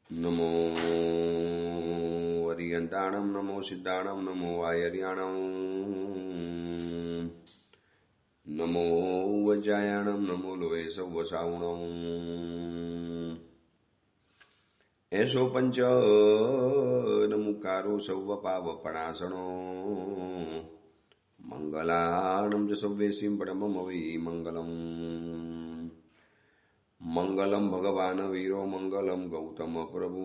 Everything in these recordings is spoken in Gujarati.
नमो अरियंताणं नमो सिद्धाणं नमो वायर्याणं नमो वज्रायाणं नमो लोहे सव्वसावणं ऐसो पंच नमुकारो सव्वपावपणासनो मंगलाणं च सव्वेसिं परमं वै मंगलम् मंगलम भगवान वीरो मंगलम गौतम प्रभु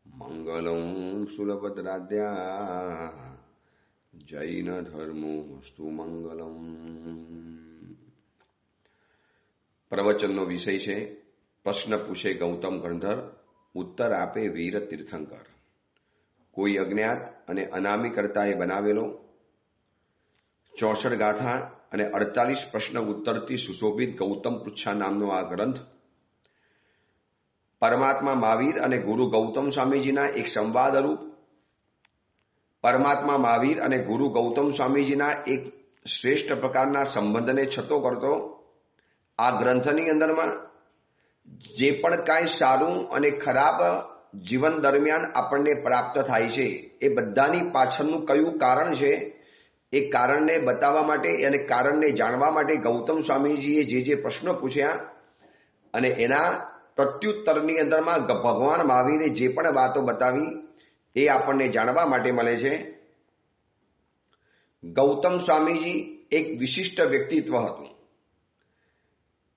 मंगलम सुलभद्राद्या जैन धर्मोस्तु मंगलम। પ્રવચનનો વિષય છે પ્રશ્ન પૂછે ગૌતમ ગણધર, ઉત્તર આપે વીર તીર્થંકર. કોઈ અજ્ઞાત અને અનામી કર્તાએ બનાવેલો 64 ગાથા અને 48 પ્રશ્ન ઉત્તરથી સુશોભિત ગૌતમ પૃચ્છા નામનો આ ગ્રંથ પરમાત્મા મહાવીર અને ગુરુ ગૌતમ સ્વામીજીના એક સંવાદરૂપ, પરમાત્મા મહાવીર અને ગુરુ ગૌતમ સ્વામીજીના એક શ્રેષ્ઠ પ્રકારના સંબંધને છતો કરતો આ ગ્રંથની અંદરમાં જે પણ કાંઈ સારું અને ખરાબ જીવન દરમિયાન આપણને પ્રાપ્ત થાય છે એ બધાની પાછળનું કયું કારણ છે એ કારણને બતાવવા માટે અને કારણને જાણવા માટે ગૌતમ સ્વામીજીએ જે પ્રશ્નો પૂછ્યા અને એના પ્રત્યુત્તરની અંદરમાં ભગવાન મહાવીરે જે પણ વાતો બતાવી એ આપણને જાણવા માટે મળે છે. ગૌતમ સ્વામીજી એક વિશિષ્ટ વ્યક્તિત્વ હતું.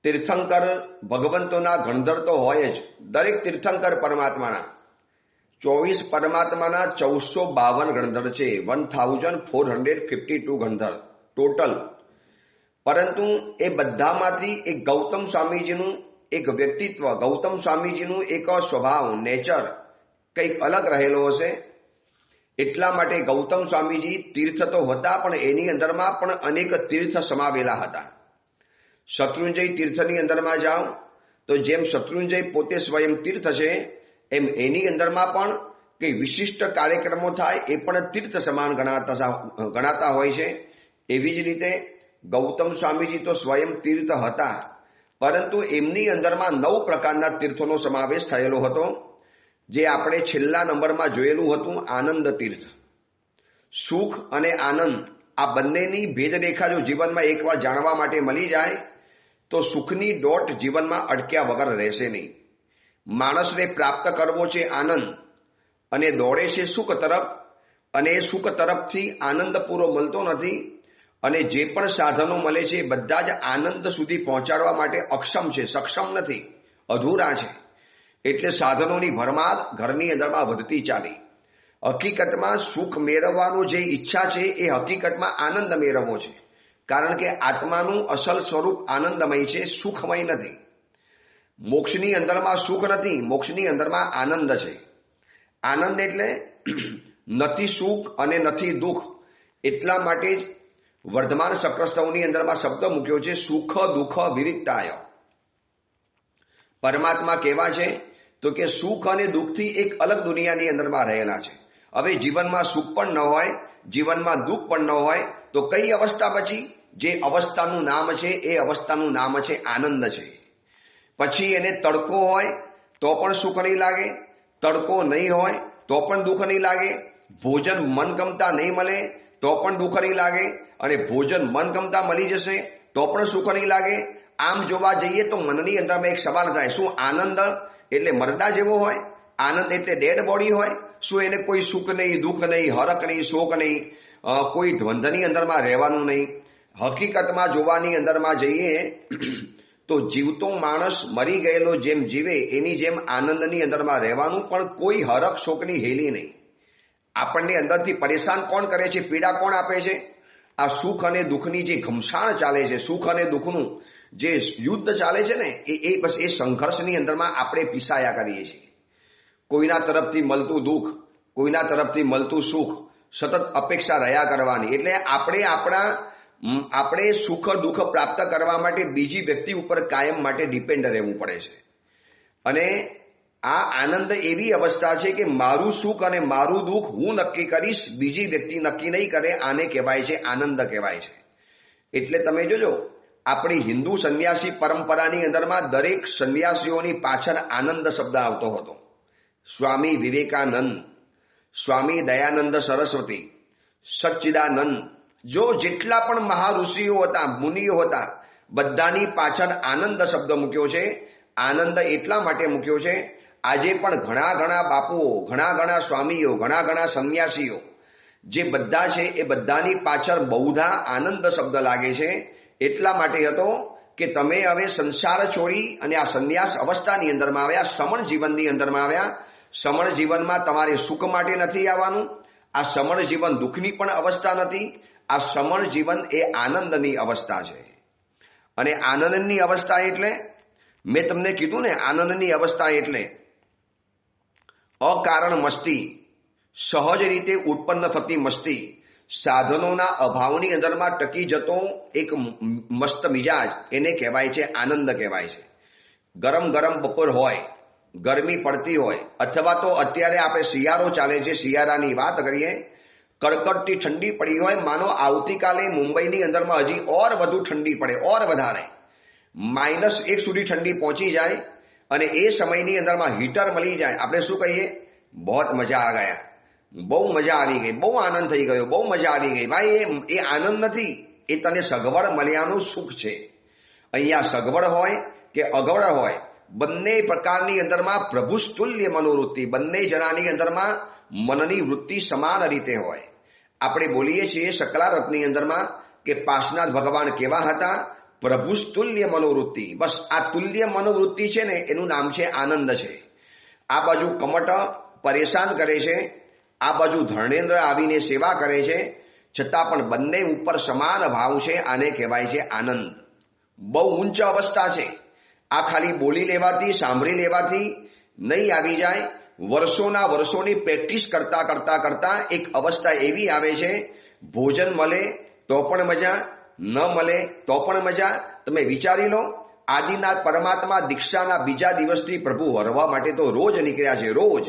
તીર્થંકર ભગવંતોના ગણધર તો હોય જ, દરેક તીર્થંકર પરમાત્માના 24 પરમાત્માના 1452 ગણધર છે, 1452 ગણધર ટોટલ. પરંતુ એ બધામાંથી એક ગૌતમ સ્વામીજીનું એક વ્યક્તિત્વ, ગૌતમ સ્વામીજીનું એક સ્વભાવ, નેચર કંઈક અલગ રહેલો હશે. એટલા માટે ગૌતમ સ્વામીજી તીર્થ તો હતા, પણ એની અંદરમાં પણ અનેક તીર્થ સમાવેલા હતા. શત્રુંજય તીર્થની અંદરમાં જાઓ તો જેમ શત્રુંજય પોતે સ્વયં તીર્થ છે, એમ એની અંદરમાં પણ કઈ વિશિષ્ટ કાર્યક્રમો થાય એ પણ તીર્થ સમાન ગણાતા હોય છે. એવી જ રીતે ગૌતમ સ્વામીજી તો સ્વયં તીર્થ હતા, પરંતુ એમની અંદરમાં 9 પ્રકારના તીર્થોનો સમાવેશ થયેલો હતો, જે આપણે છેલ્લા નંબરમાં જોયેલું હતું. આનંદ તીર્થ, સુખ અને આનંદ, આ બંનેની ભેદરેખા જો જીવનમાં એકવાર જાણવા માટે મળી જાય તો સુખની દોટ જીવનમાં અટક્યા વગર રહેશે નહીં. માણસને પ્રાપ્ત કરવો છે આનંદ અને દોડે છે સુખ તરફ, અને એ સુખ તરફથી આનંદ પૂરો મળતો નથી, અને જે પણ સાધનો મળે છે બધા જ આનંદ સુધી પહોંચાડવા માટે અક્ષમ છે, સક્ષમ નથી, અધૂરા છે. એટલે સાધનોની ભરમાર ઘરની અંદરમાં વધતી ચાલી. હકીકતમાં સુખ મેળવવાનું જે ઈચ્છા છે એ હકીકતમાં આનંદ મેળવવો છે, કારણ કે આત્માનું અસલ સ્વરૂપ આનંદમય છે, સુખમય નથી. મોક્ષની અંદરમાં સુખ નથી, મોક્ષની અંદરમાં આનંદ છે. આનંદ એટલે નથી સુખ અને નથી દુઃખ. એટલા માટે જ વર્ધમાન સક્રસ્તવની અંદરમાં શબ્દ મૂક્યો છે, સુખ દુઃખ વિવિક્તાય. પરમાત્મા કેવા છે તો કે સુખ અને દુઃખથી એક અલગ દુનિયાની અંદરમાં રહેલા છે. હવે જીવનમાં સુખ પણ ન હોય, જીવનમાં દુઃખ પણ ન હોય, તો કઈ અવસ્થા પછી? જે અવસ્થાનું નામ છે એ અવસ્થાનું નામ છે આનંદ છે. પછી એને તડકો હોય તો પણ સુખ નહીં લાગે, તડકો નહીં હોય તો પણ દુઃખ નહીં લાગે, ભોજન મનગમતા નહીં મળે તો પણ દુઃખ નહીં લાગે, અને ભોજન મનગમતા મળી જશે તો પણ સુખ નહીં લાગે. આમ જોવા જઈએ તો મનની અંદરમાં એક સવાલ થાય, શું આનંદ એટલે મરદા જેવો હોય? આનંદ એટલે ડેડ બોડી હોય? શું એને કોઈ સુખ નહીં, દુઃખ નહીં, હરખ નહીં, શોક નહીં, કોઈ દ્વંદ્વની અંદરમાં રહેવાનું નહીં? હકીકતમાં જોવાની અંદરમાં જઈએ તો જીવતો માણસ મરી ગયેલો જેમ જીવે એની જેમ આનંદની અંદરમાં રહેવાનું, પણ કોઈ હરખ શોકની હેલી નહીં. આપણને અંદરથી પરેશાન કોણ કરે છે, પીડા કોણ આપે છે? આ સુખ અને દુઃખની જે ઘમસાણ ચાલે છે, સુખ અને દુઃખનું જે યુદ્ધ ચાલે છે ને, બસ એ સંઘર્ષની અંદરમાં આપણે પીસાયા કરીએ છીએ. કોઈના તરફથી મળતું દુઃખ, કોઈના તરફથી મળતું સુખ, સતત અપેક્ષા રહ્યા કરવાની. એટલે આપણે સુખ દુઃખ પ્રાપ્ત કરવા માટે બીજી વ્યક્તિ ઉપર કાયમ માટે ડિપેન્ડ રહેવું પડે છે. અને આ આનંદ એવી અવસ્થા છે કે મારું સુખ અને મારું દુઃખ હું નક્કી કરીશ, બીજી વ્યક્તિ નક્કી નહીં કરે. આને કહેવાય છે આનંદ કહેવાય છે. એટલે તમે જોજો આપણી હિન્દુ સંન્યાસી પરંપરાની અંદરમાં દરેક સંન્યાસીઓની પાછળ આનંદ શબ્દ આવતો હતો. સ્વામી વિવેકાનંદ, સ્વામી દયાનંદ સરસ્વતી, સચ્ચિદાનંદ, જો જેટલા પણ મહાઋષિઓ હતા, મુનિઓ હતા, બધાની પાછળ આનંદ શબ્દ મૂક્યો છે. આનંદ એટલા માટે મૂક્યો છે, આજે પણ ઘણા ઘણા બાપુઓ, ઘણા ઘણા સ્વામીઓ, ઘણા ઘણા સંન્યાસીઓ જે બધા છે એ બધાની પાછળ બહુધા આનંદ શબ્દ લાગે છે. એટલા માટે હતો કે તમે હવે સંસાર છોડી અને આ સંન્યાસ અવસ્થાની અંદરમાં આવ્યા, સમણ જીવનની અંદરમાં આવ્યા. સમણ જીવનમાં તમારે સુખ માટે નથી આવવાનું. આ સમણ જીવન દુઃખની પણ અવસ્થા નથી. આ સમણ જીવન એ આનંદની અવસ્થા છે. અને આનંદની અવસ્થા એટલે મેં તમને કીધું ને, આનંદની અવસ્થા એટલે અકારણ મસ્તી, સહજ રીતે ઉત્પન્ન થતી મસ્તી, સાધનોના અભાવની અંદરમાં ટકી જતો એક મસ્ત મિજાજ, એને કહેવાય છે આનંદ કહેવાય છે. ગરમ ગરમ બપોર હોય, ગરમી પડતી હોય, અથવા તો અત્યારે આપણે શિયાળો ચાલે છે, શિયાળાની વાત કરીએ, કડકડતી ઠંડી પડી હોય, માનો આવતીકાલે મુંબઈની અંદરમાં હજી ઓર વધુ ઠંડી પડે, ઓર વધારે -1 સુધી ઠંડી પહોંચી જાય અને એ સમયની અંદરમાં હીટર મળી જાય, આપણે શું કહીએ? બહોત મજા આ ગયા, બહુ મજા આવી ગઈ, બહુ આનંદ થઈ ગયો, બહુ મજા આવી ગઈ. ભાઈ એ આનંદ નથી, એ તને સગવડ મળ્યાનું સુખ છે. અહીંયા સગવડ હોય કે અગવડ હોય, બંને પ્રકારની અંદરમાં પ્રભુ તુલ્ય મનોવૃત્તિ, બંને જણાની અંદરમાં મનની વૃત્તિ સમાન રીતે હોય. આપણે બોલીએ છીએ સકલારથની અંદરમાં કે પાર્શ્વનાથ ભગવાન કેવા હતા? પ્રભુ તુલ્ય મનોવૃત્તિ. બસ આ તુલ્ય મનોવૃત્તિ છે ને, એનું નામ છે આનંદ છે. આ બાજુ કમટ પરેશાન કરે છે, આ બાજુ ધર્ણેન્દ્ર આવીને સેવા કરે છે, છતાં પણ બંને ઉપર સમાન ભાવ છે. આને કહેવાય છે આનંદ. બહુ ઉચ્ચ અવસ્થા છે. આ ખાલી બોલી લેવાથી, સાંભળી લેવાથી નહીં આવી જાય. વર્ષોના વર્ષોની પ્રેક્ટિસ કરતા કરતા કરતા એક અવસ્થા એવી આવે છે, ભોજન મળે તો પણ મજા, ન મળે તો પણ મજા. તમે વિચારી લો, આદિનાથ પરમાત્મા દીક્ષાના બીજા દિવસથી પ્રભુ વરવા માટે તો રોજ નીકળ્યા છે, રોજ.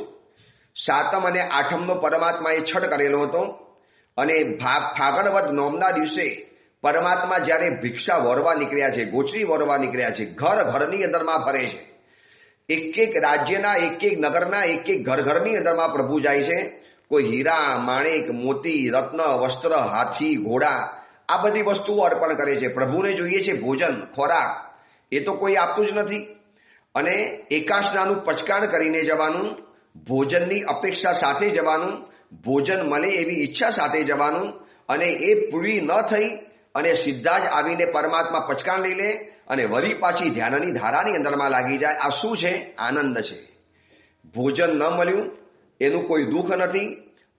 7મ અને 8મનો પરમાત્માએ છઠ કરેલો હતો અને ફાગણવદ નોમના દિવસે પરમાત્મા જ્યારે ભિક્ષા વરવા નીકળ્યા છે, ગોચરી વરવા નીકળ્યા છે, ઘર ઘરની અંદરમાં ફરે છે. એક એક રાજ્યના, એક એક નગરના, એક એક ઘરની અંદરમાં પ્રભુ જાય છે. કોઈ હીરા, માણેક, મોતી, રત્ન, વસ્ત્ર, હાથી, ઘોડા, આ બધી વસ્તુઓ અર્પણ કરે છે. પ્રભુને જોઈએ છે ભોજન, ખોરાક, એ તો કોઈ આપતું જ નથી. અને એકાશનાનું પચકાણ કરીને જવાનું, ભોજનની અપેક્ષા સાથે જવાનું, ભોજન મળે એવી ઈચ્છા સાથે જવાનું, અને એ પૂરી ન થઈ અને સીધા જ આવીને પરમાત્મા પચકાણ લઈ લે અને વળી પાછી ધ્યાનની ધારાની અંદરમાં લાગી જાય. આ શું છે? આનંદ છે. ભોજન ન મળ્યું એનું કોઈ દુઃખ નથી,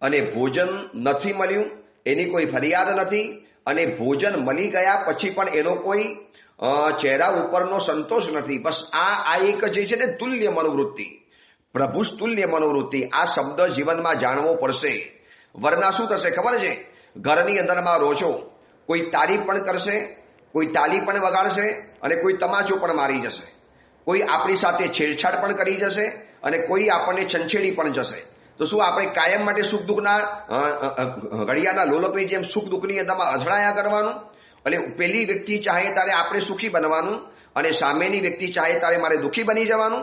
અને ભોજન નથી મળ્યું એની કોઈ ફરિયાદ નથી, અને ભોજન મળી ગયા પછી પણ એનો કોઈ ચહેરા ઉપરનો સંતોષ નથી. બસ આ એક જે છે ને તુલ્ય મનોવૃત્તિ, પ્રભુ તુલ્ય મનોવૃત્તિ, આ શબ્દ જીવનમાં જાણવો પડશે. વરના શું થશે ખબર છે? ઘરની અંદરમાં રહો છો, કોઈ તારીફ પણ કરશે, કોઈ તાલી પણ વગાડશે, અને કોઈ તમાચો પણ મારી જશે, કોઈ આપણી સાથે છેડછાડ પણ કરી જશે, અને કોઈ આપણને છંછેડી પણ જશે. તો શું આપણે કાયમ માટે સુખ દુઃખના ઘડિયાળના લોલકની જેમ સુખ દુઃખની અંદરમાં અથડાયા કરવાનું? એટલે પેલી વ્યક્તિ ચાહે ત્યારે આપણે સુખી બનવાનું, અને સામેની વ્યક્તિ ચાહે ત્યારે મારે દુઃખી બની જવાનું?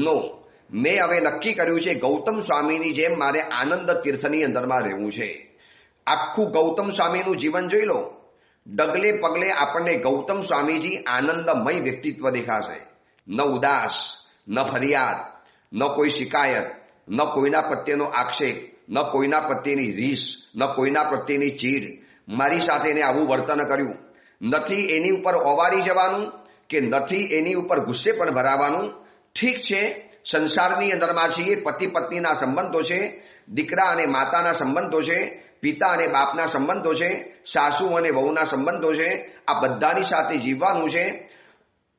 નો. મેં હવે નક્કી કર્યું છે, ગૌતમ સ્વામીની જેમ મારે આનંદ તીર્થની અંદરમાં રહેવું છે. આખું ગૌતમ સ્વામીનું જીવન જોઈ લો, ડગલે પગલે આપણને ગૌતમ સ્વામીજી આનંદમય વ્યક્તિત્વ દેખાશે. ન ઉદાસ, ન ફરિયાદ, ન કોઈ શિકાયત, ન કોઈના પ્રત્યેનો આક્ષેપ, ન કોઈના પ્રત્યેની રીસ, ન કોઈના પ્રત્યેની ચીડ. મારી સાથે એને આવું વર્તન કર્યું, નથી એની ઉપર ઓવારી જવાનું કે નથી એની ઉપર ગુસ્સે પણ ભરાવાનું. ઠીક છે, સંસારની અંદરમાં છીએ, પતિ પત્નીના સંબંધો છે, દીકરા અને માતાના સંબંધો છે, પિતા અને બાપના સંબંધો છે, સાસુ અને વહુના સંબંધો છે. આ બધાની સાથે જીવવાનું છે.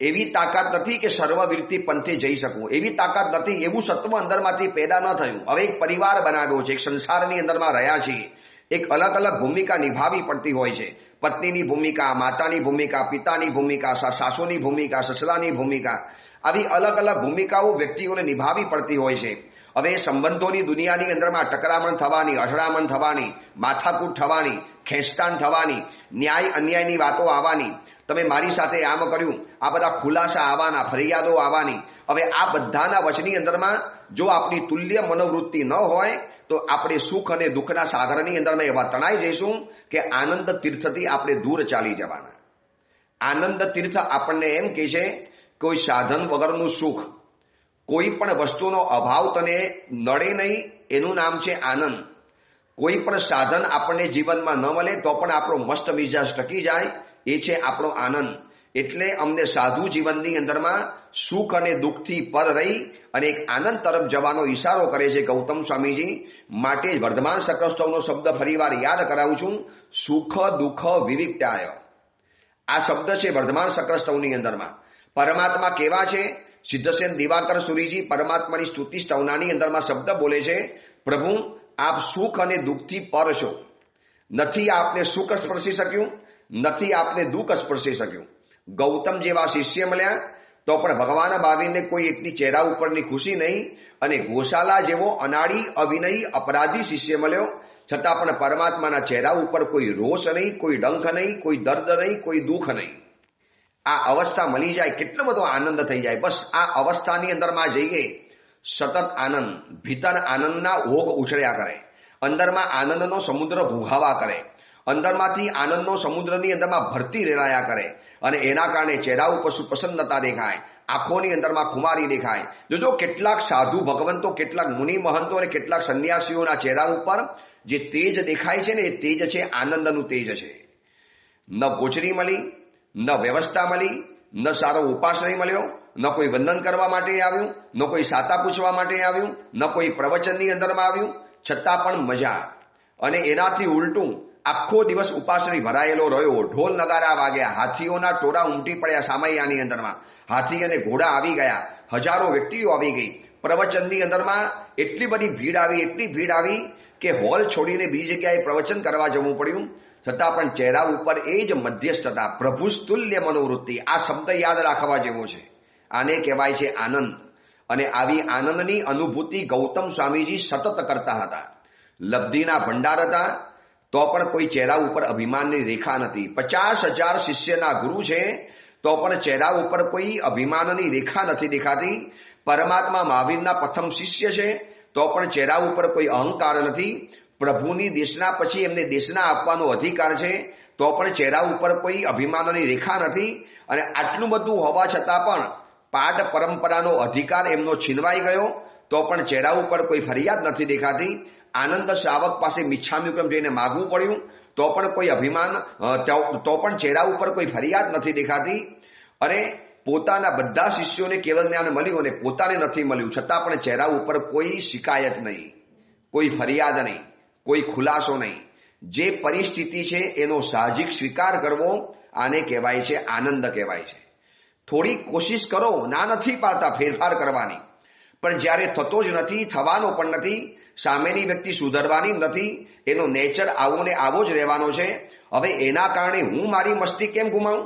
એવી તાકાત નથી કે સર્વવીરથી પંથે જઈ શકું, એવી તાકાત નથી, એવું સત્વ અંદરમાંથી પેદા ન થયું. હવે એક પરિવાર બનાવ્યો છે, એક સંસારની અંદરમાં રહ્યા છીએ, એક અલગ અલગ ભૂમિકા નિભાવવી પડતી હોય છે. પત્નીની ભૂમિકા, માતાની ભૂમિકા, પિતાની ભૂમિકા, સાસુની ભૂમિકા, સસરાની ભૂમિકા, આવી અલગ અલગ ભૂમિકાઓ વ્યક્તિઓને નિભાવવી પડતી હોય છે. હવે સંબંધોની દુનિયાની અંદરમાં ટકરામણ થવાની, અથડામણ થવાની, માથાકૂટ થવાની, ખેંચતાણ થવાની, ન્યાય અન્યાયની વાતો આવવાની. તમે મારી સાથે આમ કર્યું, આ બધા ખુલાસા આવવાના, ફરિયાદો આવવાની. હવે આ બધાના વચની અંદરમાં જો આપણી તુલ્ય મનોવૃત્તિ ન હોય તો આપણે સુખ અને દુઃખના સાગરની અંદરમાં એવા તણાઈ જઈશું કે આનંદ તીર્થથી આપણે દૂર ચાલી જવાના. આનંદ તીર્થ આપણને એમ કહે છે કોઈ સાધન વગરનું સુખ, કોઈ પણ વસ્તુનો અભાવ તને નડે નહીં, એનું નામ છે આનંદ. કોઈ પણ સાધન આપણને જીવનમાં ન મળે તો પણ આપણો મસ્ત મિજાજ ટકી જાય, એ છે આપણો આનંદ. એટલે અમને સાધુ જીવનની અંદરમાં સુખ અને દુઃખથી પર રહી અને એક આનંદ તરફ જવાનો ઈશારો કરે છે ગૌતમ સ્વામીજી. માટે વર્ધમાન સકસ્તવનો શબ્દ ફરીવાર યાદ કરાવું છું, સુખ દુઃખ વિવિક્તાય. આ શબ્દ છે વર્ધમાન સકસ્તવની અંદરમાં. પરમાત્મા કેવા છે? સિદ્ધસેન દિવાકર સુરીજી પરમાત્માની સ્તુતિ સ્તવનાની અંદરમાં શબ્દ બોલે છે, પ્રભુ આપ સુખ અને દુઃખથી પર છો. નથી આપને સુખ સ્પર્શી શક્યું, નથી આપને દુઃખ સ્પર્શી શક્યું. ગૌતમ જેવા શિષ્ય મળ્યા તો પણ ભગવાન ભાવીને કોઈ એટલી ચહેરા ઉપરની ખુશી નહીં, અને ગોશાલા જેવો અનાડી અવિનયી અપરાધી શિષ્ય મળ્યો છતાં પણ પરમાત્માના ચહેરા ઉપર કોઈ રોષ નહીં, કોઈ ડંખ નહીં, કોઈ દર્દ નહીં, કોઈ દુઃખ નહીં. આ અવસ્થા મળી જાય કેટલો બધો આનંદ થઈ જાય. બસ આ અવસ્થાની અંદરમાં જઈએ, સતત આનંદ, ભીતર આનંદના ઓઘ ઉછળ્યા કરે, અંદરમાં આનંદનો સમુદ્ર ભૂહાવા કરે, અંદરમાંથી આનંદનો સમુદ્રની અંદરમાં ભરતી રેલાયા કરે, અને એના કારણે ચહેરા ઉપર પ્રસન્નતા દેખાય, આંખોની અંદરમાં ખુમારી દેખાય. જોજો કેટલાક સાધુ ભગવંતો, કેટલાક મુનિ મહંતો અને કેટલાક સંન્યાસીઓના ચહેરા ઉપર જે તેજ દેખાય છે ને, એ તેજ છે આનંદનું તેજ છે. ન ગોચરી મળી, ન વ્યવસ્થા મળી, ન સારો ઉપાશ્રય મળ્યો, ન કોઈ વંદન કરવા માટે આવ્યું, ન કોઈ સાતા પૂછવા માટે આવ્યું, ન કોઈ પ્રવચનની અંદરમાં આવ્યું, છતાં પણ મજા. અને એનાથી ઉલટું આખો દિવસ ઉપાશ્રય ભરાયેલો રહ્યો, ઢોલ નગારા વાગ્યા, હાથીઓના ટોળા ઉમટી પડ્યા સામૈયાની અંદરમાં, હાથી અને ઘોડા આવી ગયા, હજારો વ્યક્તિઓ આવી ગઈ. પ્રવચનની અંદરમાં એટલી બધી ભીડ આવી, એટલી ભીડ આવી કે હોલ છોડીને બીજી જગ્યાએ પ્રવચન કરવા જવું પડ્યું. છતાં પણ ચહેરા ઉપર એ જ મધ્યસ્થતા, પ્રભુસ્તુલ્ય મનોવૃત્તિ. આ શબ્દ યાદ રાખવા જેવો છે. આને કહેવાય છે આનંદ. અને આવી આનંદની અનુભૂતિ ગૌતમ સ્વામીજી સતત કરતા હતા. લબ્ધિના ભંડાર હતા તો પણ કોઈ ચહેરા ઉપર અભિમાનની રેખા નથી. 50,000 શિષ્યના ગુરુ છે તો પણ ચહેરા ઉપર કોઈ અભિમાનની રેખા નથી દેખાતી. પરમાત્મા મહાવીરના પ્રથમ શિષ્ય છે તો પણ ચહેરા ઉપર કોઈ અહંકાર નથી. પ્રભુની દેશના પછી એમને દેશના આપવાનો અધિકાર છે તો પણ ચહેરા ઉપર કોઈ અભિમાનની રેખા નથી. અને આટલું બધું હોવા છતાં પણ પાઠ પરંપરાનો અધિકાર એમનો છીનવાઈ ગયો તો પણ ચહેરા ઉપર કોઈ ફરિયાદ નથી દેખાતી. આનંદ શ્રાવક પાસે મિચ્છામિક્રમ જઈને માગવું પડ્યું તો પણ કોઈ અભિમાન, તો પણ ચહેરા ઉપર કોઈ ફરિયાદ નથી દેખાતી. અને પોતાના બધા શિષ્યોને કેવલ જ્ઞાન મળ્યું અને પોતાને નથી મળ્યું છતાં પણ ચહેરા ઉપર કોઈ શિકાયત નહીં, કોઈ ફરિયાદ નહીં, કોઈ ખુલાસો નહીં. જે પરિસ્થિતિ છે એનો સાહજિક સ્વીકાર કરવો, આને કહેવાય છે આનંદ કહેવાય છે. થોડી કોશિશ કરો, ના નથી પાડતા ફેરફાર કરવાની, પણ જ્યારે થતો જ નથી, થવાનો પણ નથી, સામેની વ્યક્તિ સુધરવાની નથી, એનો નેચર આવો ને આવો જ રહેવાનો છે. હવે એના કારણે હું મારી મસ્તી કેમ ગુમાવું?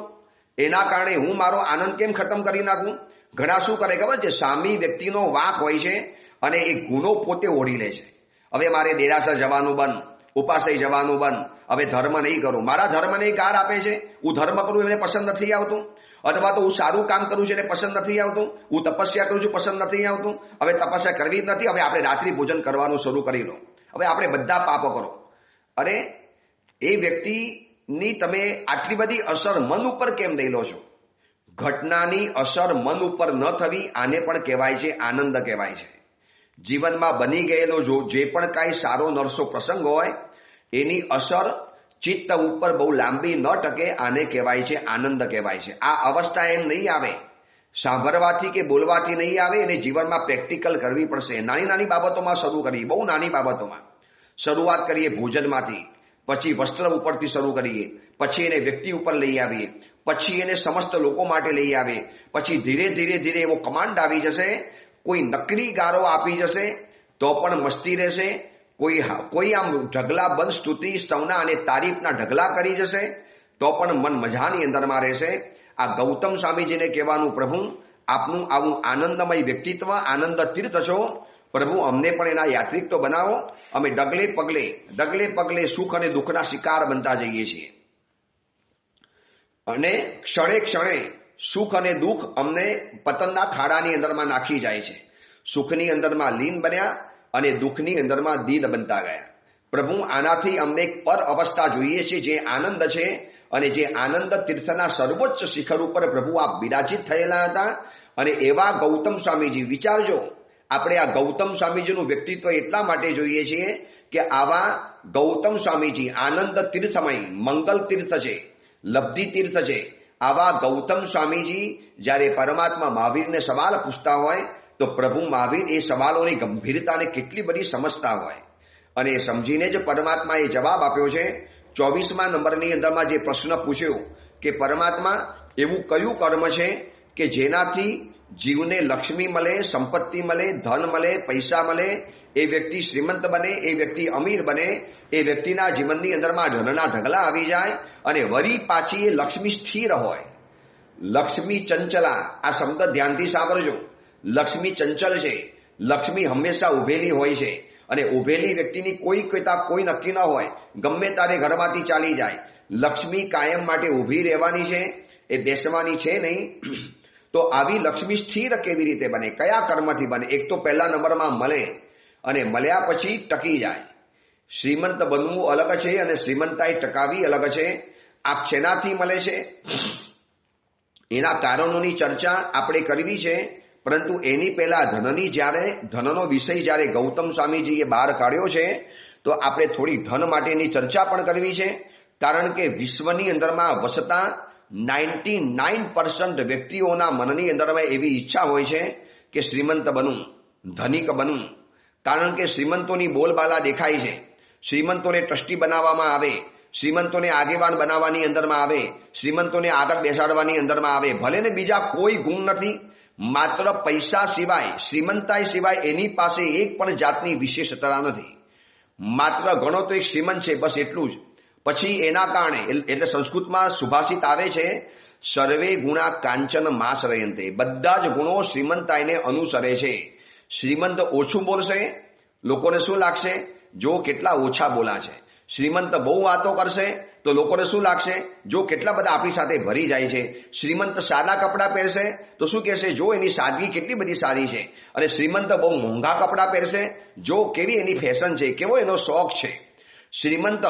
એના કારણે હું મારો આનંદ કેમ ખતમ કરી નાખું? ઘણા શું કરે ખબર છે? સામી વ્યક્તિનો વાંક હોય છે અને એ ગુનો પોતે ઓઢી લે છે. હવે મારે દેરાસર જવાનું બંધ, ઉપાશ્રય જવાનું બંધ, હવે ધર્મ નહીં કરું. મારા ધર્મને ગાર આપે છે, હું ધર્મ કરું એને પસંદ નથી આવતું. અથવા તો હું સારું કામ કરું છું એને પસંદ નથી આવતું, હું તપસ્યા કરું છું પસંદ નથી આવતું. હવે તપસ્યા કરવી જ નથી, હવે આપણે રાત્રિ ભોજન કરવાનું શરૂ કરી લો. હવે આપણે બધા પાપ કરો. અરે એ વ્યક્તિની તમે આટલી બધી અસર મન ઉપર કેમ દઈ લો છો? ઘટનાની અસર મન ઉપર ન થવી, આને પણ કહેવાય છે આનંદ કહેવાય છે. જીવનમાં બની ગયેલો જે પણ કાંઈ સારો નરસો પ્રસંગ હોય એની અસર ચિત્ત ઉપર બહુ લાંબી ન ટકે, આને કહેવાય છે આનંદ કહેવાય છે. આ અવસ્થા એમ નહીં આવે, સાંભળવાથી કે બોલવાથી નહીં આવે, એને જીવનમાં પ્રેક્ટિકલ કરવી પડશે. નાની નાની બાબતોમાં શરૂ કરીએ, બહુ નાની બાબતોમાં શરૂઆત કરીએ. ભોજનમાંથી, પછી વસ્ત્ર ઉપરથી શરૂ કરીએ, પછી એને વ્યક્તિ ઉપર લઈ આવીએ, પછી એને સમસ્ત લોકો માટે લઈ આવીએ, પછી ધીરે ધીરે ધીરે એવો કમાન્ડ આવી જશે. કોઈ નકલી ગારો આપી જશે તો પણ મસ્તી રહેશે, કોઈ આમ ઢગલા બંધ સ્તુતિ સ્તવના અને તારીફના ઢગલા કરી જશે તો પણ મન મજાની અંદરમાં રહેશે. આ ગૌતમ સ્વામીજીને કહેવાનું, પ્રભુ આપનું આવું આનંદમય વ્યક્તિત્વ, આનંદ તીર્થ છો, પ્રભુ અમને પણ એના યાત્રિક તો બનાવો. અમે ડગલે પગલે સુખ અને દુઃખના શિકાર બનતા જઈએ છીએ. અને ક્ષણે ક્ષણે સુખ અને દુઃખ અમને પતનના ખાડાની અંદરમાં નાખી જાય છે. સુખની અંદરમાં લીન બન્યા અને દુઃખની અંદરમાં દીન બનતા ગયા. પ્રભુ આનાથી અમને એક પર અવસ્થા જોઈએ છે, જે આનંદ છે, અને જે આનંદ તીર્થના સર્વોચ્ચ શિખર ઉપર પ્રભુ આપ બિરાજિત થયેલા હતા. અને એવા ગૌતમ સ્વામીજી, વિચારજો, આપણે આ ગૌતમ સ્વામીજીનું વ્યક્તિત્વ એટલા માટે જોઈએ છીએ કે આવા ગૌતમ સ્વામીજી આનંદ તીર્થમય, મંગલ તીર્થ છે, લબ્ધિ તીર્થ છે. આવા ગૌતમ સ્વામીજી જ્યારે પરમાત્મા મહાવીરને સવાલ પૂછતા હોય તો પ્રભુ મહાવીર એ સવાલોની ગંભીરતાને કેટલી બધી સમજતા હોય, અને એ સમજીને જ પરમાત્માએ જવાબ આપ્યો છે. 24મા નંબરની અંદરમાં જે પ્રશ્ન પૂછ્યો કે પરમાત્મા એવું કયું કર્મ છે કે જેનાથી જીવને લક્ષ્મી મળે, સંપત્તિ મળે, ધન મળે, પૈસા મળે, એ વ્યક્તિ શ્રીમંત બને, એ વ્યક્તિ અમીર બને, એ વ્યક્તિના જીવનની અંદરમાં ધનના ઢગલા આવી જાય, અને વળી પાછી એ લક્ષ્મી સ્થિર હોય. લક્ષ્મી ચંચલા, આ શબ્દ ધ્યાનથી સાંભળજો. લક્ષ્મી ચંચલ છે. લક્ષ્મી હંમેશા ઉભેલી હોય છે, અને ઉભેલી વ્યક્તિની કોઈ નક્કી ન હોય, ગમે તારે ઘરમાંથી ચાલી જાય. લક્ષ્મી કાયમ માટે ઊભી રહેવાની છે, એ બેસવાની છે નહીં. તો આવી લક્ષ્મી સ્થિર કેવી રીતે બને? કયા કર્મથી બને? એક તો પહેલા નંબરમાં મળે, અને મળ્યા પછી ટકી જાય. શ્રીમંત બનવું અલગ છે અને શ્રીમંતાઈ ટકાવી અલગ છે. આ શેનાથી મળે છે એના કારણોની ચર્ચા આપણે કરવી છે, પરંતુ એની પહેલા ધનનો વિષય જ્યારે ગૌતમ સ્વામીજીએ બહાર કાઢ્યો છે તો આપણે થોડી ધન માટેની ચર્ચા પણ કરવી છે. કારણ કે વિશ્વની અંદરમાં વસતા 99% વ્યક્તિઓના મનની અંદરમાં એવી ઈચ્છા હોય છે કે શ્રીમંત બનવું, ધનિક બનવું. કારણ કે શ્રીમંતોની બોલબાલા દેખાય છે, શ્રીમંતોને ટ્રસ્ટી બનાવવામાં આવે, શ્રીમંતોને આગેવાન બનાવવાની અંદરમાં આવે, શ્રીમંતોને આગળ બેસાડવાની અંદરમાં આવે. ભલે ને બીજા કોઈ ગુણ નથી, માત્ર પૈસા સિવાય, શ્રીમંતાઈ સિવાય એની પાસે એક પણ જાતની વિશેષતા નથી. માત્ર ગણો તો એક શ્રીમંત છે, બસ એટલું જ. પછી એના કારણે, એટલે સંસ્કૃતમાં સુભાષિત આવે છે, સર્વે ગુણા કાંચન માશ્રયંતે. બધા જ ગુણો શ્રીમંતાઈને અનુસરે છે. શ્રીમંત ઓછું બોલશે, લોકોને શું લાગશે? જો કેટલા ઓછા બોલા છે. શ્રીમંત બહુ વાતો કરશે તો લોકોને શું લાગશે? જો કેટલા બધા આપણી સાથે ભરી જાય છે. શ્રીમંત સાદા કપડાં પહેરશે તો શું કહેશે? જો એની સાદગી કેટલી બધી સારી છે. અને શ્રીમંત બહુ મોંઘા કપડાં પહેરશે, જો કેવી એની ફેશન છે, કેવો એનો શોખ છે. શ્રીમંત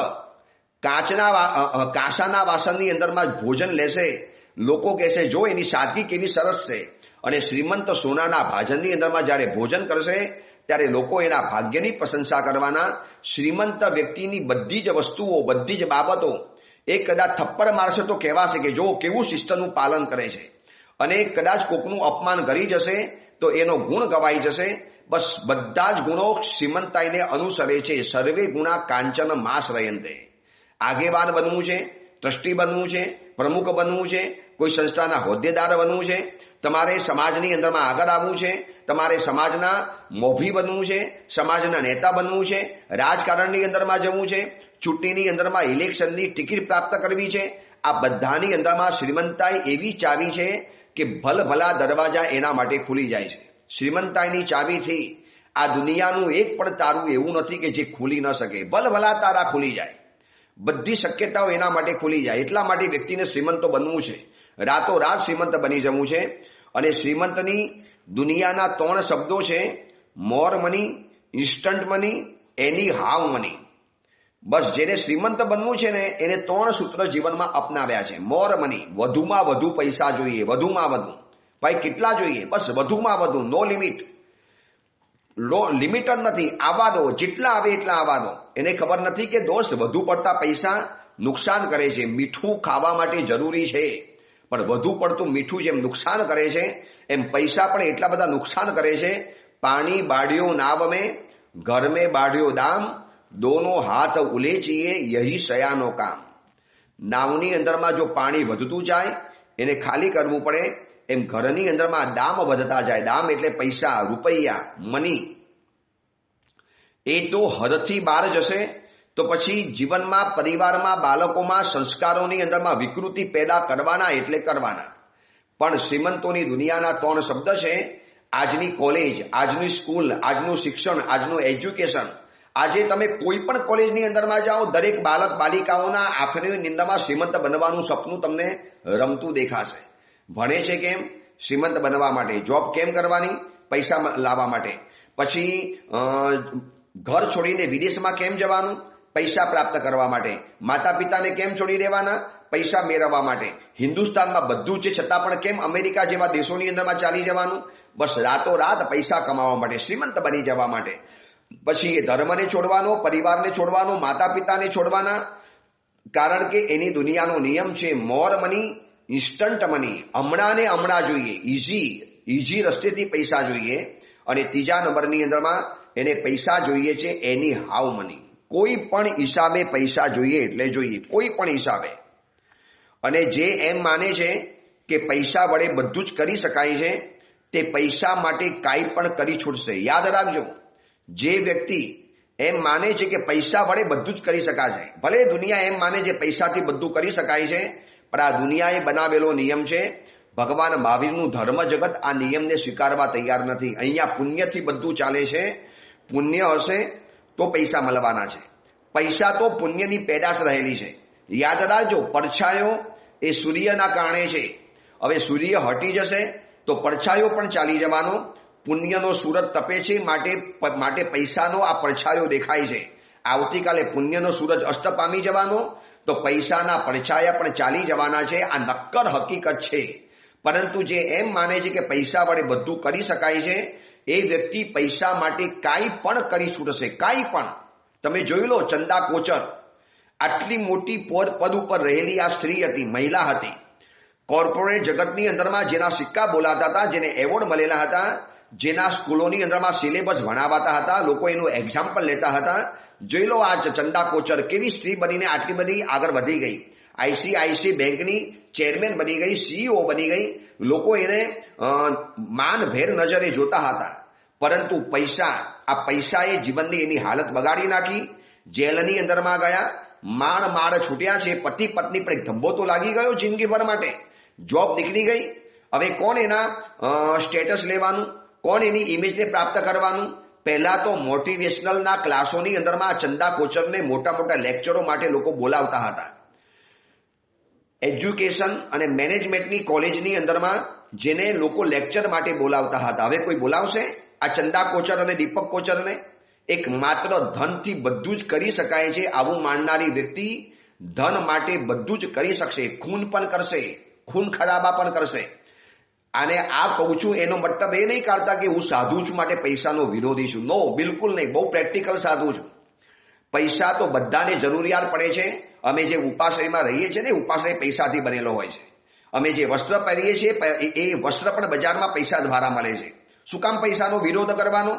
કાંસાના વાસણની અંદરમાં ભોજન લેશે, લોકો કહેશે જો એની સાદગી કેવી સરસ છે. અને શ્રીમંત સોનાના ભાજનની અંદરમાં જ્યારે ભોજન કરશે ત્યારે લોકો એના ભાગ્યની પ્રશંસા કરવાના. શ્રીમંત વ્યક્તિની બધી જ વસ્તુઓ, બધી જ બાબતો એ કદાચ થપ્પડ મારશે તો કહેવાશે કે જો કેવું શિસ્તનું પાલન કરે છે. અને કદાચ કોકનું અપમાન કરી જશે તો એનો ગુણ ગવાઈ જશે. બસ બધા જ ગુણો શ્રીમંતાઈને અનુસરે છે. સર્વે ગુણા કાંચન માશ્રયંતે. આગેવાન બનવું છે, ટ્રસ્ટી બનવું છે, પ્રમુખ બનવું છે, કોઈ સંસ્થાના હોદ્દેદાર બનવું છે, તમારે સમાજની અંદરમાં આગળ આવવું છે, તમારે સમાજના મોભી બનવું છે, સમાજના નેતા બનવું છે, રાજકારણની અંદરમાં જવું છે, ચૂંટણીની અંદરમાં ઇલેક્શનની ટિકિટ પ્રાપ્ત કરવી છે. આ બધાની અંદરમાં શ્રીમંતાઈ એવી ચાવી છે કે ભલભલા દરવાજા એના માટે ખુલી જાય છે. શ્રીમંતાઈની ચાવીથી આ દુનિયાનું એક પણ તારું એવું નથી કે જે ખુલી ન શકે. ભલભલા તારા ખુલી જાય, બધી શક્યતાઓ એના માટે ખુલી જાય. એટલા માટે વ્યક્તિને શ્રીમંત બનવું છે, રાતોરાત શ્રીમંત બની જવું છે. અને શ્રીમંતની દુનિયાના 3 શબ્દો છે: મોર મની, ઇન્સ્ટન્ટ મની, એની હાવ મની. બસ જેને શ્રીમંત બનવું છે ને એને 3 સૂત્ર જીવનમાં અપનાવ્યા છે. મોર મની, વધુમાં વધુ પૈસા જોઈએ, વધુમાં વધુ. ભાઈ કેટલા જોઈએ? બસ વધુમાં વધુ, નો લિમિટ. લિમિટ જ નથી, આવવા દો, જેટલા આવે એટલા આવવા દો. એને ખબર નથી કે દોસ્ત વધુ પડતા પૈસા નુકસાન કરે છે. મીઠું ખાવા માટે જરૂરી છે, પણ વધુ પડતું મીઠું જેમ નુકસાન કરે છે એમ પૈસા પણ એટલા બધા નુકસાન કરે છે. પાણી બાढ़ियो नाव में, घर में बाढ़ियो दाम, दोनों हाथ उलेचिए यही सयानो काम. નાવની અંદરમાં જો પાણી વધતું જાય, એને ખાલી કરવું પડે, એમ ઘરની અંદરમાં દામ વધતા જાય. દામ એટલે પૈસા, રૂપિયા, મની. એ તો હદથી બહાર જશે તો પછી જીવનમાં, પરિવારમાં, બાળકોમાં, સંસ્કારોની અંદરમાં વિકૃતિ પેદા કરવાના એટલે કરવાના. પણ શ્રીમંતોની દુનિયાના 3 શબ્દ છે: આજની કોલેજ, આજની સ્કૂલ, આજનું શિક્ષણ, આજનું એજ્યુકેશન, આજે તમે કોઈ પણ કોલેજની અંદરમાં જાઓ, દરેક બાલક બાલિકાઓના આખરી નિંદામાં શ્રીમંત બનવાનું સપનું તમને રમતું દેખાશે. ભણે છે કેમ? શ્રીમંત બનવા માટે. જોબ કેમ કરવાની? પૈસા લાવવા માટે. પછી ઘર છોડીને વિદેશમાં કેમ જવાનું? પૈસા પ્રાપ્ત કરવા માટે. માતા પિતાને કેમ છોડી દેવાના? પૈસા મેળવવા માટે. હિન્દુસ્તાનમાં બધું છે છતાં પણ કેમ અમેરિકા જેવા દેશોની અંદરમાં ચાલી જવાનું? બસ રાતોરાત પૈસા કમાવા માટે, શ્રીમંત બની જવા માટે. પછી એ ધર્મને છોડવાનો, પરિવારને છોડવાનો, માતા પિતાને છોડવાના, કારણ કે એની દુનિયાનો નિયમ છે મોર મની, ઇન્સ્ટન્ટ મની. હમણાં ને હમણાં જોઈએ, ઇઝી રસ્તેથી પૈસા જોઈએ. અને ત્રીજા નંબરની અંદરમાં એને પૈસા જોઈએ છે એની હાવ મની. કોઈ પણ હિસાબે પૈસા જોઈએ એટલે જોઈએ, કોઈ પણ હિસાબે. અને જે એમ માને છે કે પૈસા વડે બધું જ કરી શકાય છે, તે પૈસા માટે કાંઈ પણ કરી છૂટશે. યાદ રાખજો, જે વ્યક્તિ એમ માને છે કે પૈસા વડે બધું જ કરી શકાશે, ભલે દુનિયા એમ માને છે પૈસાથી બધું કરી શકાય છે, પણ આ દુનિયાએ બનાવેલો નિયમ છે. ભગવાન મહાવીરનું ધર્મ જગત આ નિયમને સ્વીકારવા તૈયાર નથી. અહીંયા પુણ્યથી બધું ચાલે છે. પુણ્ય હશે તો પૈસા મળવાના છે. પૈસા તો પુણ્યની પેદાશ રહેલી છે. યાદ રાખજો, પડછાયો એ સૂર્યના કારણે છે. હવે સૂર્ય હટી જશે તો પડછાયો પણ ચાલી જવાનો. પુણ્યનો સૂરજ તપે છે, માટે પૈસાનો આ પડછાયો દેખાય છે. આવતીકાલે પુણ્યનો સૂરજ અસ્ત પામી જવાનો, તો પૈસાના પડછાયા પણ ચાલી જવાના છે. આ નક્કર હકીકત છે. પરંતુ જે એમ માને છે કે પૈસા વડે બધું કરી શકાય છે, એ વ્યક્તિ પૈસા માટે કાંઈ પણ કરી છૂટશે, કાંઈ પણ. તમે જોઈ લો, ચંદા કોચર આટલી મોટી પદ ઉપર રહેલી આ સ્ત્રી હતી, મહિલા હતી. કોર્પોરેટ જગતની અંદરમાં જેના સિક્કા બોલાતા હતા, જેને એવોર્ડ મળેલા હતા, જેના સ્કૂલોની અંદરમાં સિલેબસ ભણાવાતા હતા, લોકો એનું એક્ઝામ્પલ લેતા હતા. જોઈ લો આ ચંદા કોચર કેવી સ્ત્રી બનીને આટલી બધી આગળ વધી ગઈ. આઈસીઆઈસી બેંકની ચેરમેન બની ગઈ, સીઈઓ બની ગઈ. લોકો એને માનભેર નજરે જોતા હતા. પરંતુ આ પૈસાએ જીવનની એની હાલત બગાડી નાખી. જેલની અંદરમાં ગયા, માળ છૂટ્યા છે. પતિ પત્ની પણ એક ધબ્બો તો લાગી ગયો જિંદગીભર માટે. જોબ નીકળી ગઈ. હવે કોણ એના સ્ટેટસ લેવાનું? કોણ એની ઇમેજને પ્રાપ્ત કરવાનું? પહેલા તો મોટિવેશનલના ક્લાસોની અંદરમાં ચંદા કોચરને મોટા મોટા લેક્ચરો માટે લોકો બોલાવતા હતા. એજ્યુકેશન અને મેનેજમેન્ટની કોલેજની અંદરમાં જેને લોકો લેક્ચર માટે બોલાવતા હતા, હવે કોઈ બોલાવશે આ ચંદા કોચર અને દીપક કોચરને? એક માત્ર ધનથી બધું જ કરી શકાય છે આવું માનનારી વ્યક્તિ ધન માટે બધું જ કરી શકશે. ખૂન પણ કરશે, ખૂન ખરાબા પણ કરશે. અને આ કહું છું એનો મતલબ એ નહીં કાઢતા કે હું સાધુ છું માટે પૈસાનો વિરોધી છું. નો, બિલકુલ નહીં. બહુ પ્રેક્ટિકલ સાધુ છું. પૈસા તો બધાને જરૂરિયાત પડે છે. અમે જે ઉપાશ્રયમાં રહીએ છીએ ને, ઉપાશ્રય પૈસાથી બનેલો હોય છે. અમે જે વસ્ત્ર પહેરીએ છીએ એ વસ્ત્ર પણ બજારમાં પૈસા દ્વારા મળે છે. શું કામ પૈસાનો વિરોધ કરવાનો?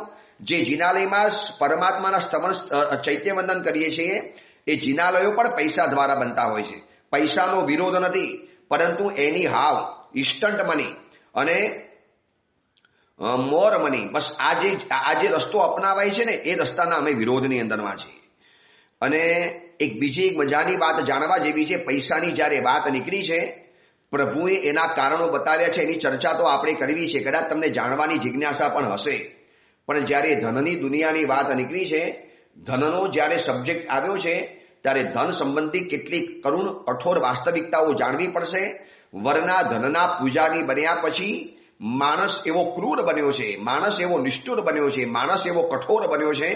જે જિનાલયમાં પરમાત્માના સ્તમન ચૈત્યવંદન કરીએ છીએ, એ જિનાલયો પણ પૈસા દ્વારા બનતા હોય છે. પૈસાનો વિરોધ નથી, પરંતુ એની હાવ ઇન્સ્ટન્ટ મની અને મોર મની, બસ આ જે રસ્તો અપનાવાય છે ને, એ રસ્તાના અમે વિરોધની અંદરમાં છીએ. અને એક મજાની વાત જાણવા જેવી છે. પૈસાની જ્યારે વાત નીકળી છે, પ્રભુએ એના કારણો બતાવ્યા છે, એની ચર્ચા તો આપણે કરવી છે. કદાચ તમને જાણવાની જિજ્ઞાસા પણ હશે. પણ જ્યારે ધનની દુનિયાની વાત નીકળી છે, ધનનો જ્યારે સબ્જેક્ટ આવ્યો છે, ત્યારે ધન સંબંધી કેટલીક કરુણ કઠોર વાસ્તવિકતાઓ જાણવી પડશે. વરના ધનના પૂજારી બન્યા પછી માણસ એવો ક્રૂર બન્યો છે, માણસ એવો નિષ્ઠુર બન્યો છે, માણસ એવો કઠોર બન્યો છે.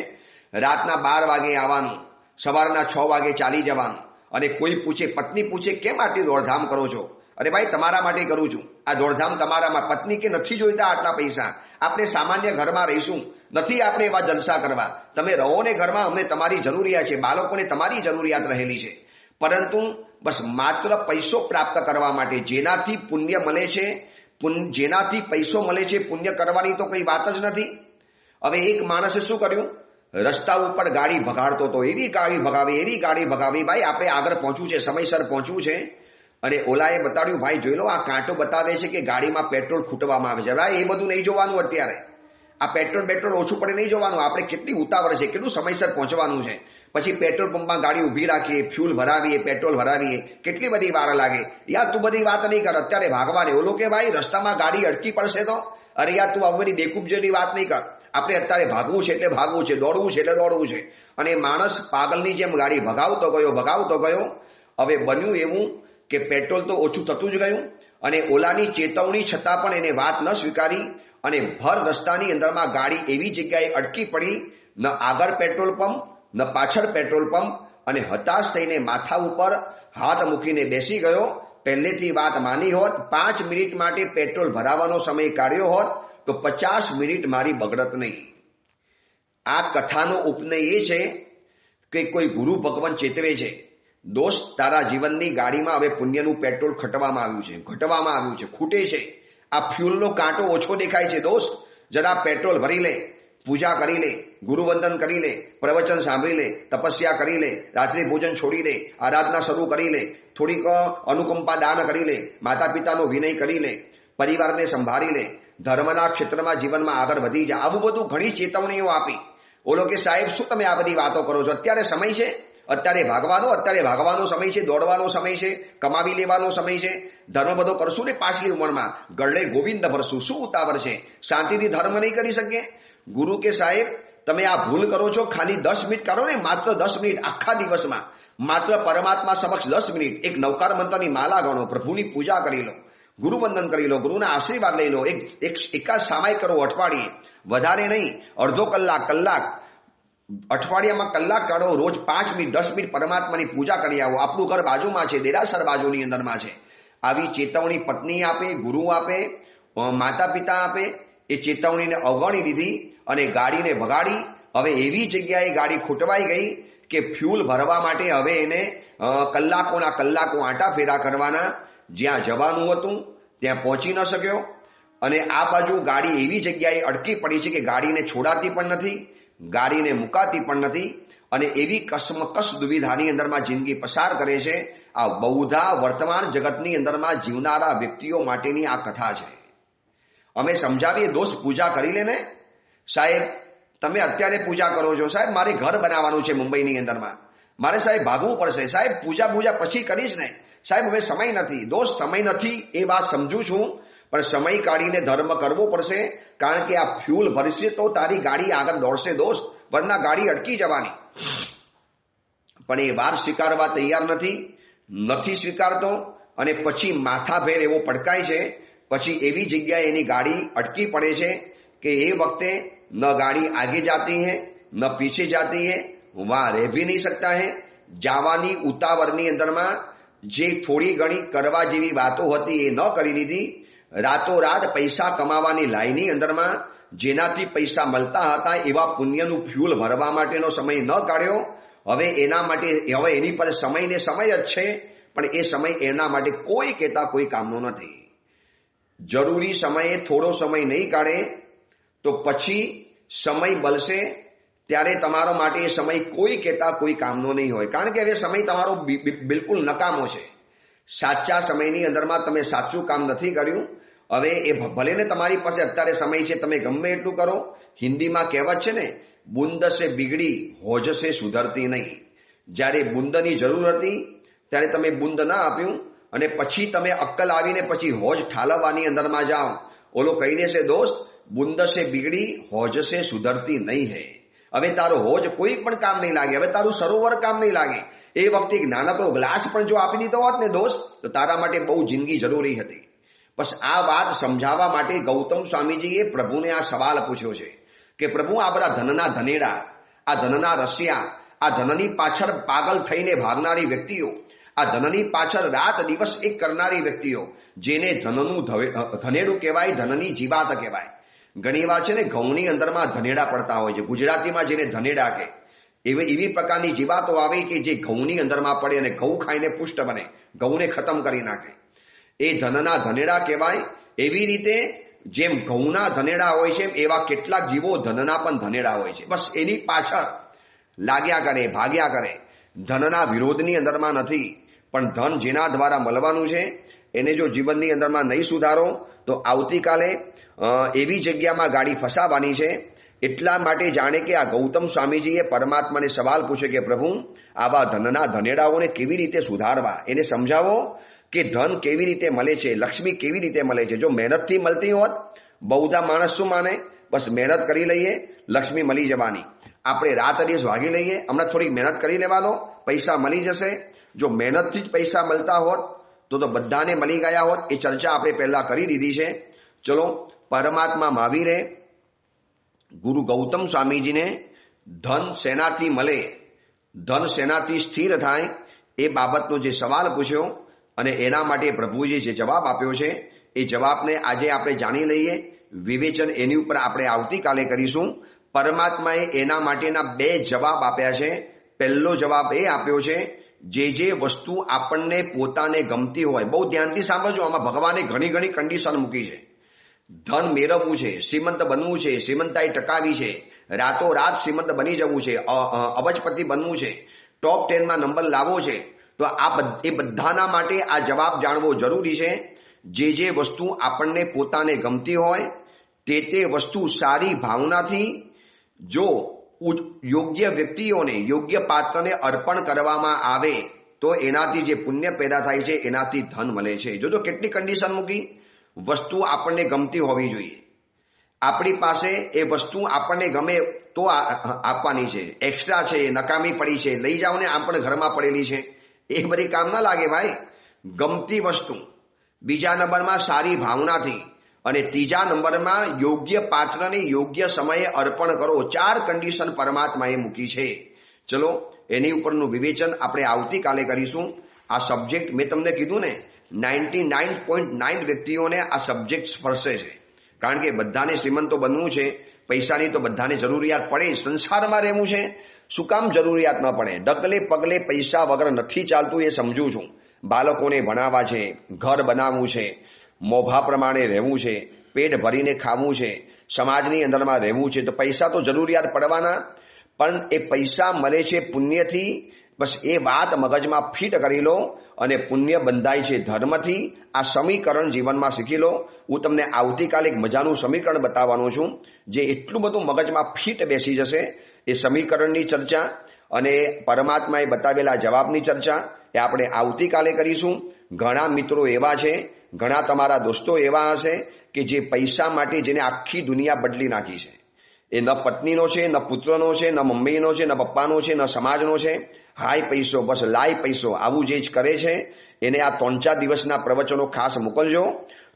રાતના 12 વાગે આવવાનું, સવારના 6 વાગે ચાલી જવાનું. અને કોઈ પૂછે, પત્ની પૂછે, કેમ આટલી દોડધામ કરો છો? અરે ભાઈ, તમારા માટે કરું છું. આ દોડધામ તમારામાં. પત્ની કે નથી જોઈતા આટલા પૈસા, આપણે સામાન્ય ઘરમાં રહીશું, નથી આપણે એવા જલસા કરવા. તમે રહો ને ઘરમાં, અમને તમારી જરૂરિયાત છે, બાળકોને તમારી જરૂરિયાત રહેલી છે. પરંતુ બસ માત્ર પૈસો પ્રાપ્ત કરવા માટે, જેનાથી પુણ્ય મળે છે, જેનાથી પૈસો મળે છે, પુણ્ય કરવાની તો કઈ વાત જ નથી. હવે એક માણસે શું કર્યું? રસ્તા ઉપર ગાડી ભગાડતો હતો. એવી ગાડી ભગાવી. ભાઈ, આપણે આગળ પહોંચવું છે, સમયસર પહોંચવું છે. અને ઓલાએ બતાડ્યું, ભાઈ જોઈ લો, આ કાંટો બતાવે છે કે ગાડીમાં પેટ્રોલ ખૂટવામાં આવે છે. ભાઈ, એ બધું નહીં જોવાનું અત્યારે. આ પેટ્રોલ ઓછું પડે નહીં જોવાનું. આપણે કેટલી ઉતાવળ છે, કેટલું સમયસર પહોંચવાનું છે. પછી પેટ્રોલ પંપમાં ગાડી ઊભી રાખીએ, ફ્યુલ ભરાવીએ, પેટ્રોલ ભરાવીએ, કેટલી બધી વાર લાગે. યાર, તું બધી વાત નહીં કર, અત્યારે ભાગવા દે. ઓલો કે ભાઈ રસ્તામાં ગાડી અટકી પડશે તો? અરે યાર, તું આવી બેકૂફ જેવી વાત નહીં કર. આપણે અત્યારે ભાગવું છે એટલે ભાગવું છે, દોડવું છે એટલે દોડવું છે. અને માણસ પાગલની જેમ ગાડી ભગાવતો ગયો. હવે બન્યું એવું કે પેટ્રોલ તો ઓછું થતું જ ગયું અને ઓલાની ચેતવણી છતાં પણ એને વાત ન સ્વીકારી અને ભર રસ્તાની અંદરમાં ગાડી એવી જગ્યાએ અટકી પડી, ન આગળ પેટ્રોલ પંપ ન પાછળ પેટ્રોલ પંપ, અને હતાશ થઈને માથા ઉપર હાથ મૂકીને બેસી ગયો. પહેલેથી વાત માની હોત, 5 મિનિટ માટે પેટ્રોલ ભરાવાનો સમય કાઢ્યો હોત તો 50 મિનિટ મારી બગડત નહીં. આ કથાનો ઉપનય એ છે કે કોઈ ગુરુ ભગવાન ચેતવે છે, દોસ્ત તારા જીવનની ગાડીમાં હવે પુણ્યનું પેટ્રોલ ઘટવામાં આવ્યું છે, ખૂટે છે. આ ફ્યુલનો કાંટો ઓછો દેખાય છે દોસ્ત, જરા પેટ્રોલ ભરી લે, પૂજા કરી લે, ગુરુવંદન કરી લે, પ્રવચન સાંભળી લે, તપસ્યા કરી લે, રાત્રિ ભોજન છોડી દે, આરાધના શરૂ કરી લે, થોડીક અનુકંપા દાન કરી લે, માતા પિતાનો વિનય કરી લે, પરિવારને સંભાળી લે, ધર્મના ક્ષેત્રમાં જીવનમાં આગળ વધી જા. આવું બધું ઘણી ચેતવણીઓ આપી. ઓલો કે સાહેબ શું તમે આ બધી વાતો કરો છો? અત્યારે સમય છે, અત્યારે ભાગવાનો સમય છે, દોડવાનો સમય છે, કમાવી લેવાનો સમય છે. ધર્મ બધો કરશું ને પાછલી ઉંમરમાં, ગળે ગોવિંદ ભરશું, શું ઉતાવળ છે? શાંતિથી ધર્મ નહીં કરી શકીએ? ગુરુ કે સાહેબ તમે આ ભૂલ કરો છો, ખાલી 10 મિનિટ કરો ને, માત્ર 10 મિનિટ આખા દિવસમાં, માત્ર પરમાત્મા સમક્ષ 10 મિનિટ એક નવકાર મંત્રની માલા ગણો, પ્રભુની પૂજા કરી લો, ગુરુવંદન કરી લો, ગુરુના આશીર્વાદ લઈ લો, એકાદ સામાય કરો અઠવાડિયે, વધારે નહીં, અડધો કલાક, અઠવાડિયામાં કલાક કાઢો, રોજ 5 મિનિટ 10 મિનિટ પરમાત્માની પૂજા કરી આવો. આપણું ઘર બાજુમાં છે, દેરાસર બાજુની અંદરમાં છે. આવી ચેતવણી પત્ની આપે, ગુરુ આપે, માતા પિતા આપે. એ ચેતવણીને અવગણી દીધી અને ગાડીને ભગાડી. હવે એવી જગ્યાએ ગાડી ખૂટવાઈ ગઈ કે ફ્યુલ ભરવા માટે હવે એને કલાકોના કલાકો આંટા ફેરા કરવાના. જ્યાં જવાનું હતું ત્યાં પહોંચી ન શક્યો અને આ બાજુ ગાડી એવી જગ્યાએ અટકી પડી છે કે ગાડીને છોડાતી પણ નથી, ગાડીને મુકાતી પણ નથી અને એવી કસમકસ દુવિધાની અંદરમાં જિંદગી પસાર કરે છે. આ બૌદ્ધા વર્તમાન જગતની અંદરમાં જીવનારા વ્યક્તિઓ માટેની આ કથા છે. અમે સમજાવીએ, દોસ્ત પૂજા કરી લે ને સાહેબ, તમે અત્યારે પૂજા કરો છો સાહેબ, મારે ઘર બનાવવાનું છે મુંબઈની અંદરમાં, મારે સાહેબ ભાગવું પડશે સાહેબ, પૂજા પછી કરીશ ને સાહેબ, હવે સમય નથી. દોસ્ત સમય નથી એ વાત સમજુ છું, પણ સમય કાઢીને ધર્મ કરવો પડશે, કારણ કે આ ફ્યુલ ભરશે તો તારી ગાડી આગળ દોડશે દોસ્ત, વરના ગાડી અટકી જવાની. પણ એ વાત સ્વીકારવા તૈયાર નથી સ્વીકારતો અને પછી માથાભેર એવો પડકાય છે. પછી એવી જગ્યાએ એની ગાડી અટકી પડે છે કે એ વખતે ન ગાડી આગે જાતી હૈ ન પીછે જાતી હૈ, વહાં રહ ભી નહીં શકતા હૈ. જવાની ઉતાવળની અંદરમાં જે થોડી ઘણી કરવા જેવી વાતો હતી એ ન કરી લીધી. રાતોરાત પૈસા કમાવાની લાઈનની અંદરમાં જેનાથી પૈસા મળતા હતા એવા પુણ્યનું ફ્યુલ ભરવા માટેનો સમય ન કાઢ્યો. હવે એની પર સમય જ છે, પણ એ સમય એના માટે કોઈ કહેતા કોઈ કામનો નથી. જરૂરી સમયે થોડો સમય નહીં કાઢે તો પછી સમય બળશે ત્યારે તમારો માટે એ સમય કોઈ કહેતા કોઈ કામનો નહીં હોય, કારણ કે હવે સમય તમારો બિલકુલ નકામો છે. સાચા સમયની અંદરમાં તમે સાચું કામ નથી કર્યું. હવે એ ભલે ને તમારી પાસે અત્યારે સમય છે, તમે ગમે એટલું કરો. હિન્દીમાં કહેવત છે ને, બુંદ સે બિગડી હોજ સે સુધરતી નહીં. જ્યારે બુંદની જરૂર હતી ત્યારે તમે બુંદ ના આપ્યું અને પછી તમે અક્કલ આવીને પછી હોજ ઠાલવવાની અંદરમાં જાઓ. ઓલો કહી દેશે દોસ્ત, બુંદ સે બિગડી હોજ સે સુધરતી નહીં હૈ. હવે તારો હોજ કોઈ પણ કામ નહીં લાગે, હવે તારું સરોવર કામ નહીં લાગે. એ વખતે નાનકડો ગ્લાસ પણ જો આપી દીધો હોત ને દોસ્ત, તો તારા માટે બહુ જિંદગી જરૂરી હતી. બસ આ વાત સમજાવવા માટે ગૌતમ સ્વામીજીએ પ્રભુને આ સવાલ પૂછ્યો છે કે પ્રભુ, આ બધા ધનના ધનેડા, આ ધનના રસિયા, આ ધનની પાછળ પાગલ થઈને ભાગનારી વ્યક્તિઓ, આ ધનની પાછળ રાત દિવસ એક કરનારી વ્યક્તિઓ, જેને ધનનું ધનેડું કહેવાય, ધનની જીવાત કહેવાય. ઘણી વાર છે ને ઘઉંની અંદરમાં ધનેડા પડતા હોય છે, ગુજરાતીમાં જેને ધનેડા કહે. એવી પ્રકારની જીવાતો આવે કે જે ઘઉંની અંદરમાં પડે અને ઘઉં ખાઈને પુષ્ટ બને, ઘઉંને ખતમ કરી નાખે. એ ધનના ધનેડા કહેવાય. એવી રીતે જેમ ઘઉંના ધનેડા હોય છે એવા કેટલાક જીવો ધનના પણ ધનેડા હોય છે. બસ એની પાછળ લાગ્યા કરે, ભાગ્યા કરે. ધનના વિરોધની અંદરમાં નથી, પણ ધન જેના દ્વારા મળવાનું છે એને જો જીવનની અંદરમાં નહીં સુધારો તો આવતીકાલે એવી જગ્યામાં ગાડી ફસાવાની છે. એટલા માટે જાણે કે આ ગૌતમ સ્વામીજીએ પરમાત્માને સવાલ પૂછ્યો કે પ્રભુ, આવા ધનના ધનેડાઓને કેવી રીતે સુધારવા, એને સમજાવો કે ધન કેવી રીતે મળે છે, લક્ષ્મી કેવી રીતે મળે છે. જો મહેનતથી મળતી હોત, બહુધા માણસ શું માને, બસ મહેનત કરી લઈએ, લક્ષ્મી મળી જવાની. આપણે રાત દિવસ વાગી લઈએ, હમણાં થોડીક મહેનત કરી લેવા દો, પૈસા મળી જશે. જો મહેનતથી જ પૈસા મળતા હોત તો બધાને મળી ગયા હોત. એ ચર્ચા આપણે પહેલા કરી દીધી છે. ચલો, પરમાત્મા મહાવીરે ગુરુ ગૌતમ સ્વામીજીને ધન શેનાથી મળે, ધન શેનાથી સ્થિર થાય એ બાબતનો જે સવાલ પૂછ્યો અને એના માટે પ્રભુએ જે જવાબ આપ્યો છે એ જવાબને આજે આપણે જાણી લઈએ. વિવેચન એની ઉપર આપણે આવતીકાલે કરીશું. પરમાત્માએ એના માટેના 2 જવાબ આપ્યા છે. પહેલો જવાબ એ આપ્યો છે, જે વસ્તુ આપણને પોતાને ગમતી હોય. બહુ ધ્યાનથી સાંભળજો, આમાં ભગવાને ઘણી કન્ડિશન મૂકી છે. ધન મેળવવું છે, શ્રીમંત બનવું છે, શ્રીમંતાઈ ટકાવી છે, રાતોરાત શ્રીમંત બની જવું છે, અબજપતિ બનવું છે, ટોપ 10માં નંબર લાવવો છે. તો એ બધાના માટે આ જવાબ જાણવો જરૂરી છે. જે વસ્તુ આપણને પોતાને ગમતી હોય તે વસ્તુ સારી ભાવનાથી જો યોગ્ય વ્યક્તિઓને, યોગ્ય પાત્રને અર્પણ કરવામાં આવે તો એનાથી જે પુણ્ય પેદા થાય છે એનાથી ધન મળે છે. જોજો કેટલી કન્ડિશન મૂકી. વસ્તુ આપણને ગમતી હોવી જોઈએ. આપણી પાસે એ વસ્તુ આપણને ગમે તો આપવાની છે. એક્સ્ટ્રા છે, નકામી પડી છે, લઈ જાઓ ને, આમ પણ ઘરમાં પડેલી છે, એ બધી કામ ના લાગે ભાઈ. ગમતી વસ્તુ. બીજા નંબરમાં સારી ભાવનાથી, અને ત્રીજા નંબરમાં યોગ્ય પાત્રને યોગ્ય સમયે અર્પણ કરો. 4 કન્ડિશન પરમાત્માએ મૂકી છે. ચલો, એની ઉપરનું વિવેચન આપણે આવતીકાલે કરીશું. આ સબ્જેક્ટ મેં તમને કીધું ને, 99.9 વ્યક્તિઓને આ સબ્જેક્ટ સ્પર્શે છે. કારણ કે બધાને શ્રીમંતો બનવું છે, પૈસાની તો બધાને જરૂરિયાત પડે. સંસારમાં રહેવું છે, શું કામ જરૂરિયાત ન પડે? ડગલે પગલે પૈસા વગર નથી ચાલતું, એ સમજું છું. બાળકોને ભણાવવા છે, ઘર બનાવવું છે, મોભા પ્રમાણે રહેવું છે, પેટ ભરીને ખાવું છે, સમાજની અંદરમાં રહેવું છે, તો પૈસા તો જરૂરિયાત પડવાના. પણ એ પૈસા મળે છે પુણ્યથી. બસ એ વાત મગજમાં ફિટ કરી લો, અને પુણ્ય બંધાય છે ધર્મથી. આ સમીકરણ જીવનમાં શીખી લો. હું તમને આવતીકાલે એક મજાનું સમીકરણ બતાવવાનો છું, જે એટલું બધું મગજમાં ફિટ બેસી જશે. એ સમીકરણની ચર્ચા અને પરમાત્માએ બતાવેલા જવાબની ચર્ચા એ આપણે આવતીકાલે કરીશું. ઘણા મિત્રો એવા છે, ઘણા તમારા દોસ્તો એવા હશે કે જે પૈસા માટે જેને આખી દુનિયા બદલી નાખી છે. એ ન પત્નીનો છે, ન પુત્રનો છે, ન મમ્મીનો છે, ન પપ્પાનો છે, ન સમાજનો છે. હાય પૈસો, બસ લાય પૈસો, આવું જે જ કરે છે એને આ 3-4 દિવસના પ્રવચનો ખાસ મોકલજો.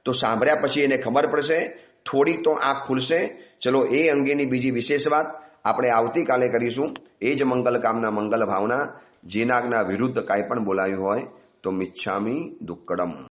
તો સાંભળ્યા પછી એને ખબર પડશે, થોડીક તો આંખ ખુલશે. ચલો, એ અંગેની બીજી વિશેષ વાત આપણે આવતીકાલે કરીશું. એ જ મંગલ કામના, મંગલ ભાવના. જેના વિરુદ્ધ કાંઈ પણ બોલાયું હોય તો મિચ્છામી દુક્કડમ.